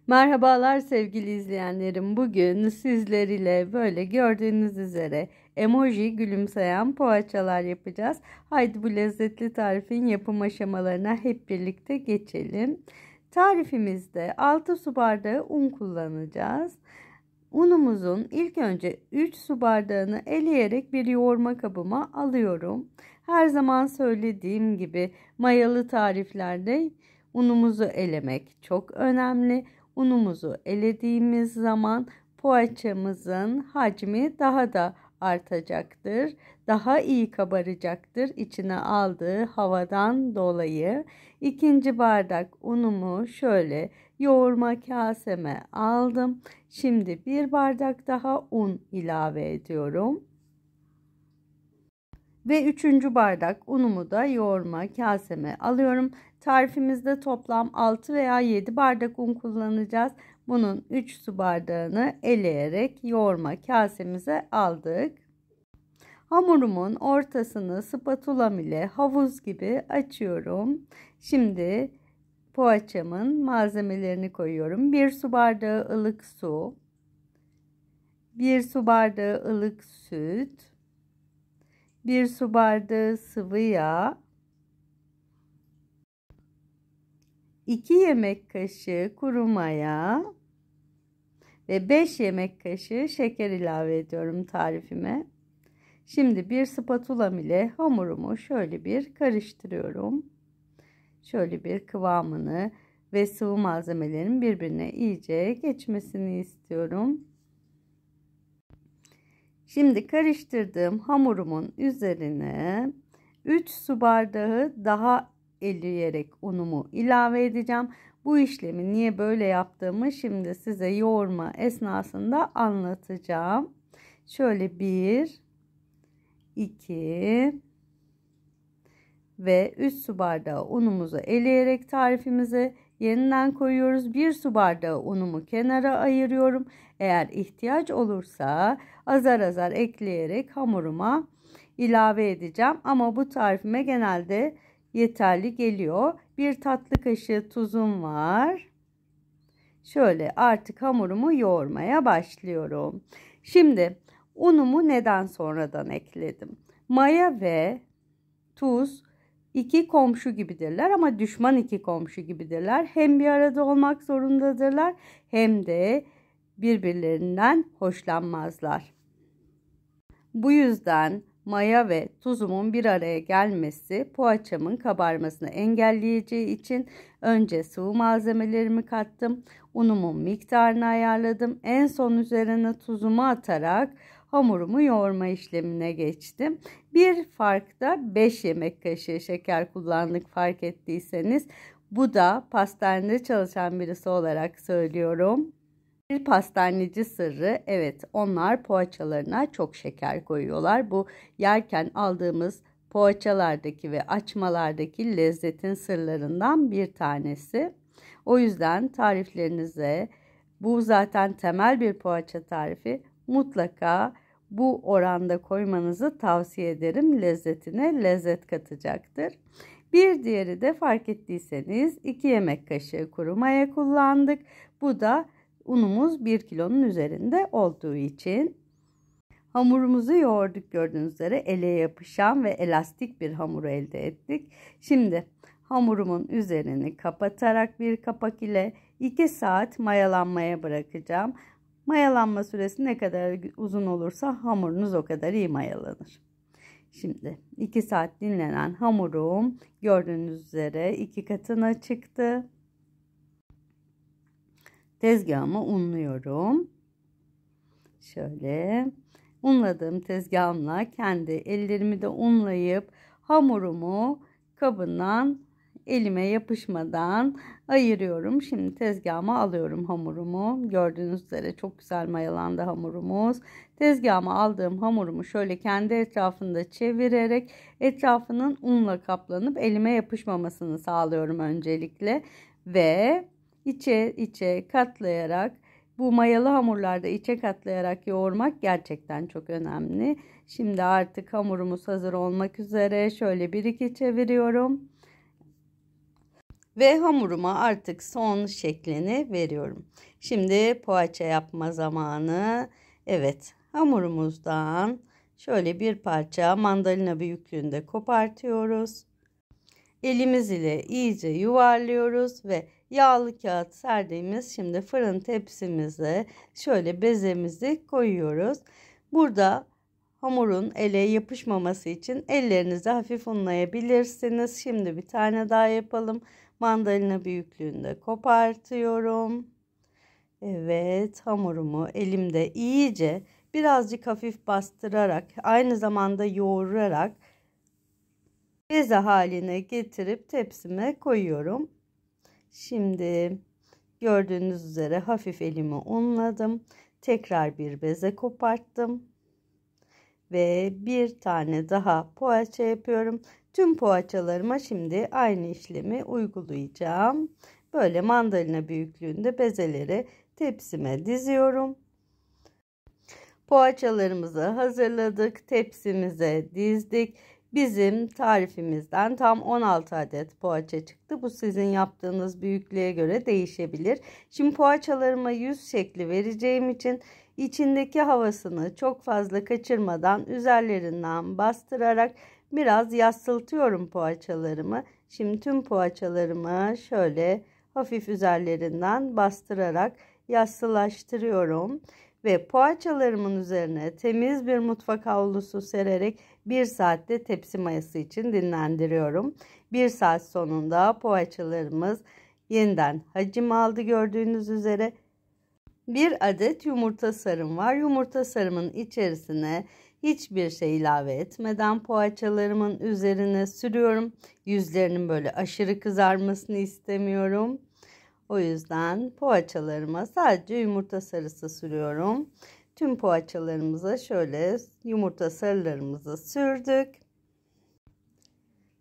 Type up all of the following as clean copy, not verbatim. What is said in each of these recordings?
Merhabalar sevgili izleyenlerim. Bugün sizler ile böyle gördüğünüz üzere emoji gülümseyen poğaçalar yapacağız. Haydi bu lezzetli tarifin yapım aşamalarına hep birlikte geçelim. Tarifimizde 6 su bardağı un kullanacağız. Unumuzun ilk önce 3 su bardağını eleyerek bir yoğurma kabıma alıyorum. Her zaman söylediğim gibi mayalı tariflerde unumuzu elemek çok önemli. Unumuzu elediğimiz zaman poğaçamızın hacmi daha da artacaktır. Daha iyi kabaracaktır içine aldığı havadan dolayı. İkinci bardak unumu şöyle yoğurma kaseme aldım. Şimdi bir bardak daha un ilave ediyorum. Ve üçüncü bardak unumu da yoğurma kaseme alıyorum. Tarifimizde toplam 6 veya 7 bardak un kullanacağız. Bunun 3 su bardağını eleyerek yoğurma kasemize aldık. Hamurumun ortasını spatulam ile havuz gibi açıyorum. Şimdi poğaçamın malzemelerini koyuyorum. 1 su bardağı ılık su, 1 su bardağı ılık süt, 1 su bardağı sıvı yağ, 2 yemek kaşığı kuru maya ve 5 yemek kaşığı şeker ilave ediyorum tarifime. Şimdi bir spatulam ile hamurumu şöyle bir karıştırıyorum. Şöyle bir kıvamını ve sıvı malzemelerin birbirine iyice geçmesini istiyorum. Şimdi karıştırdığım hamurumun üzerine 3 su bardağı daha eleyerek unumu ilave edeceğim. Bu işlemi niye böyle yaptığımı şimdi size yoğurma esnasında anlatacağım. Şöyle 1, 2 ve 3 su bardağı unumuzu eleyerek tarifimize yeniden koyuyoruz. 1 su bardağı unumu kenara ayırıyorum. Eğer ihtiyaç olursa azar azar ekleyerek hamuruma ilave edeceğim. Ama bu tarifime genelde yeterli geliyor. 1 tatlı kaşığı tuzum var. Şöyle artık hamurumu yoğurmaya başlıyorum. Şimdi unumu neden sonradan ekledim? Maya ve tuz iki komşu gibidirler ama düşman iki komşu gibidirler. Hem bir arada olmak zorundadırlar hem de birbirlerinden hoşlanmazlar. Bu yüzden maya ve tuzumun bir araya gelmesi poğaçamın kabarmasını engelleyeceği için önce sıvı malzemelerimi kattım. Unumun miktarını ayarladım. En son üzerine tuzumu atarak hamurumu yoğurma işlemine geçtim. Bir fark da 5 yemek kaşığı şeker kullandık fark ettiyseniz. Bu da pastanede çalışan birisi olarak söylüyorum. Bir pastaneci sırrı, evet, onlar poğaçalarına çok şeker koyuyorlar. Bu yerken aldığımız poğaçalardaki ve açmalardaki lezzetin sırlarından bir tanesi. O yüzden tariflerinize, bu zaten temel bir poğaça tarifi, mutlaka bu oranda koymanızı tavsiye ederim. Lezzetine lezzet katacaktır. Bir diğeri de fark ettiyseniz 2 yemek kaşığı kuru maya kullandık. Bu da unumuz 1 kilonun üzerinde olduğu için. Hamurumuzu yoğurduk, gördüğünüz üzere ele yapışan ve elastik bir hamur elde ettik. Şimdi hamurumun üzerini kapatarak bir kapak ile 2 saat mayalanmaya bırakacağım. Mayalanma süresi ne kadar uzun olursa hamurunuz o kadar iyi mayalanır. Şimdi 2 saat dinlenen hamurum gördüğünüz üzere 2 katına çıktı. Tezgahımı unluyorum. Şöyle unladığım tezgahımla kendi ellerimi de unlayıp hamurumu kabından elime yapışmadan ayırıyorum. Şimdi tezgahıma alıyorum hamurumu. Gördüğünüz üzere çok güzel mayalandı hamurumuz. Tezgahıma aldığım hamurumu şöyle kendi etrafında çevirerek etrafının unla kaplanıp elime yapışmamasını sağlıyorum öncelikle. Ve içe katlayarak, bu mayalı hamurlarda içe katlayarak yoğurmak gerçekten çok önemli. Şimdi artık hamurumuz hazır olmak üzere. Şöyle bir iki çeviriyorum. Ve hamuruma artık son şeklini veriyorum. Şimdi poğaça yapma zamanı. Evet, hamurumuzdan şöyle bir parça mandalina büyüklüğünde kopartıyoruz. Elimiz ile iyice yuvarlıyoruz ve yağlı kağıt serdiğimiz şimdi fırın tepsimize şöyle bezemizi koyuyoruz. Burada hamurun ele yapışmaması için ellerinizi hafif unlayabilirsiniz. Şimdi bir tane daha yapalım. Mandalina büyüklüğünde kopartıyorum. Evet, hamurumu elimde iyice birazcık hafif bastırarak, aynı zamanda yoğurarak beze haline getirip tepsime koyuyorum. Şimdi gördüğünüz üzere hafif elimi unladım. Tekrar bir beze koparttım. Ve bir tane daha poğaça yapıyorum. Tüm poğaçalarıma şimdi aynı işlemi uygulayacağım. Böyle mandalina büyüklüğünde bezeleri tepsime diziyorum. Poğaçalarımızı hazırladık. Tepsimize dizdik. Bizim tarifimizden tam 16 adet poğaça çıktı. Bu sizin yaptığınız büyüklüğe göre değişebilir. Şimdi poğaçalarıma yüz şekli vereceğim için içindeki havasını çok fazla kaçırmadan üzerlerinden bastırarak biraz yassıltıyorum poğaçalarımı. Şimdi tüm poğaçalarımı şöyle hafif üzerlerinden bastırarak yassılaştırıyorum. Ve poğaçalarımın üzerine temiz bir mutfak havlusu sererek 1 saatte tepsi mayası için dinlendiriyorum. 1 saat sonunda poğaçalarımız yeniden hacim aldı gördüğünüz üzere. 1 adet yumurta sarım var. Yumurta sarımın içerisine hiçbir şey ilave etmeden poğaçalarımın üzerine sürüyorum. Yüzlerinin böyle aşırı kızarmasını istemiyorum. O yüzden poğaçalarıma sadece yumurta sarısı sürüyorum. Tüm poğaçalarımıza şöyle yumurta sarılarımızı sürdük.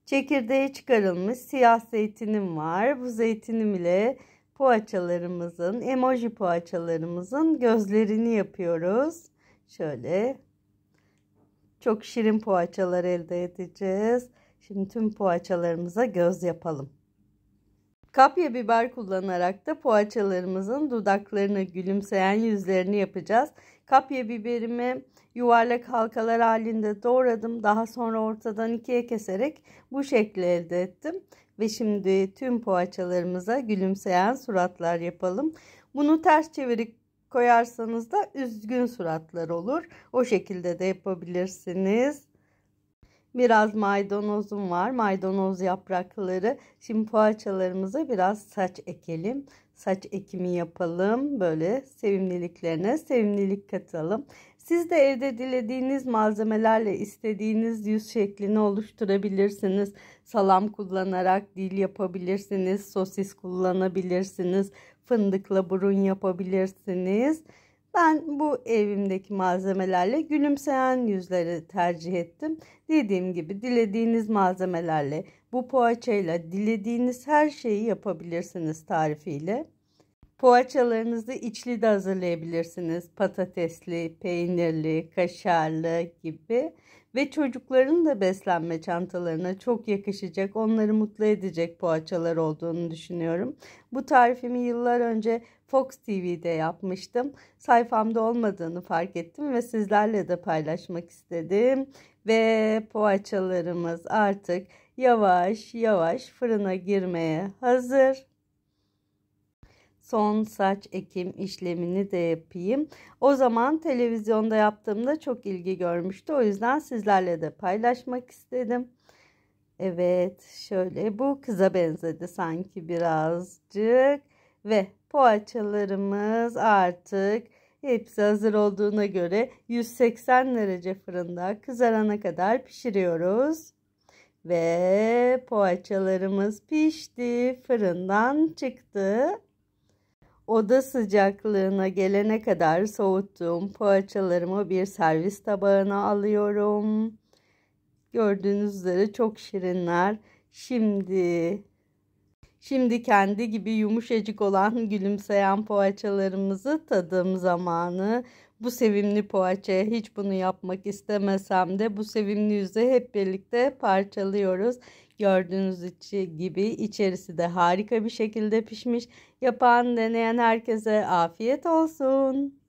Çekirdeği çıkarılmış siyah zeytinim var. Bu zeytinim ile poğaçalarımızın, emoji poğaçalarımızın gözlerini yapıyoruz. Şöyle çok şirin poğaçalar elde edeceğiz. Şimdi tüm poğaçalarımıza göz yapalım. Kapya biber kullanarak da poğaçalarımızın dudaklarını, gülümseyen yüzlerini yapacağız. Kapya biberimi yuvarlak halkalar halinde doğradım. Daha sonra ortadan ikiye keserek bu şekli elde ettim. Ve şimdi tüm poğaçalarımıza gülümseyen suratlar yapalım. Bunu ters çevirip koyarsanız da üzgün suratlar olur. O şekilde de yapabilirsiniz. Biraz maydanozum var. Maydanoz yaprakları. Şimdi poğaçalarımıza biraz saç ekelim. Saç ekimi yapalım. Böyle sevimliliklerine sevimlilik katalım. Siz de evde dilediğiniz malzemelerle istediğiniz yüz şeklini oluşturabilirsiniz. Salam kullanarak dil yapabilirsiniz. Sosis kullanabilirsiniz. Fındıkla burun yapabilirsiniz. Ben bu evimdeki malzemelerle gülümseyen yüzleri tercih ettim. Dediğim gibi dilediğiniz malzemelerle bu poğaçayla dilediğiniz her şeyi yapabilirsiniz tarifiyle. Poğaçalarınızı içli de hazırlayabilirsiniz. Patatesli, peynirli, kaşarlı gibi. Ve çocukların da beslenme çantalarına çok yakışacak, onları mutlu edecek poğaçalar olduğunu düşünüyorum. Bu tarifimi yıllar önce Fox TV'de yapmıştım. Sayfamda olmadığını fark ettim ve sizlerle de paylaşmak istedim. Ve poğaçalarımız artık yavaş yavaş fırına girmeye hazır. Son saç ekim işlemini de yapayım. O zaman televizyonda yaptığımda çok ilgi görmüştü. O yüzden sizlerle de paylaşmak istedim. Evet, şöyle bu kıza benzedi sanki birazcık. Ve poğaçalarımız artık hepsi hazır olduğuna göre 180 derece fırında kızarana kadar pişiriyoruz. Ve poğaçalarımız pişti, fırından çıktı. Oda sıcaklığına gelene kadar soğuttuğum poğaçalarımı bir servis tabağına alıyorum. Gördüğünüz üzere çok şirinler. Şimdi kendi gibi yumuşacık olan gülümseyen poğaçalarımızı tadım zamanı. Bu sevimli poğaçaya hiç bunu yapmak istemesem de bu sevimli yüzü hep birlikte parçalıyoruz. Gördüğünüz gibi içerisi de harika bir şekilde pişmiş. Yapan, deneyen herkese afiyet olsun.